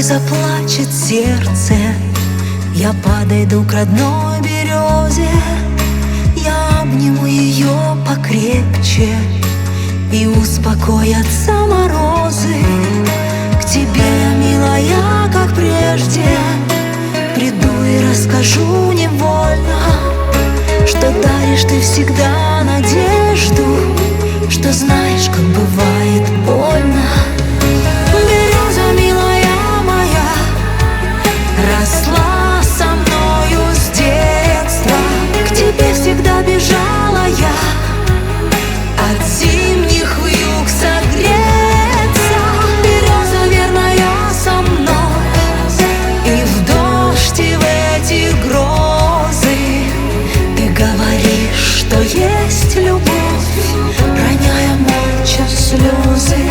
тобой заплачет сердце, я подойду к родной березе, я обниму ее покрепче, и успокоятся морозы. К тебе я, милая, как прежде, приду и расскажу невольно, что даришь ты всегда надежду, что знаешь, как бывает больно. Береза, милая моя, росла со мною с детства, к тебе всегда бежала я, от зимних вьюг согреться. Береза верная со мной, и в дождь, и в эти грозы. Ты говоришь, что есть любовь, роняя молча слезы.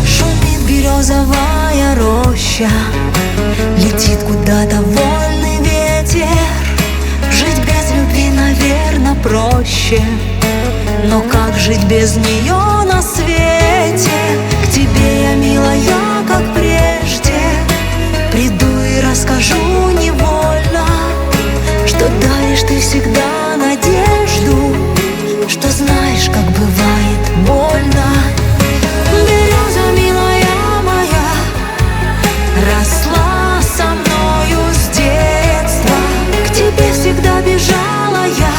Шумит березовая роща, летит куда-то вольный ветер. Жить без любви, наверно, проще, но как жить без нее на свете? К тебе я, милая, как прежде, приду и расскажу невольно, что даришь ты всегда надежду, что знаешь, как бывает больно. Береза, милая моя, росла со мною с детства, к тебе всегда бежала я,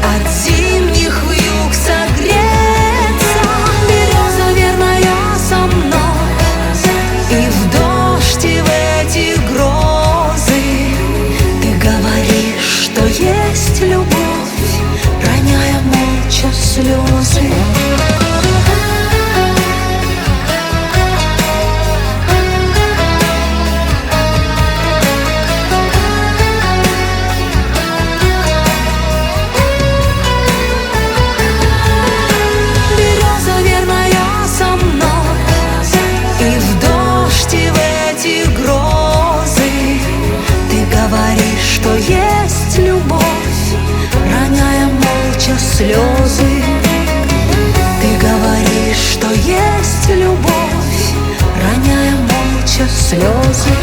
от зимних вьюг согреться. Береза верная со мной, и в дождь, и в эти грозы. Ты говоришь, что есть любовь, роняя молча слезы. Береза верная со мной, и в дождь, и в эти грозы. Ты говоришь, что есть любовь, роняя молча слезы. Ты говоришь, что есть любовь, роняя молча слезы.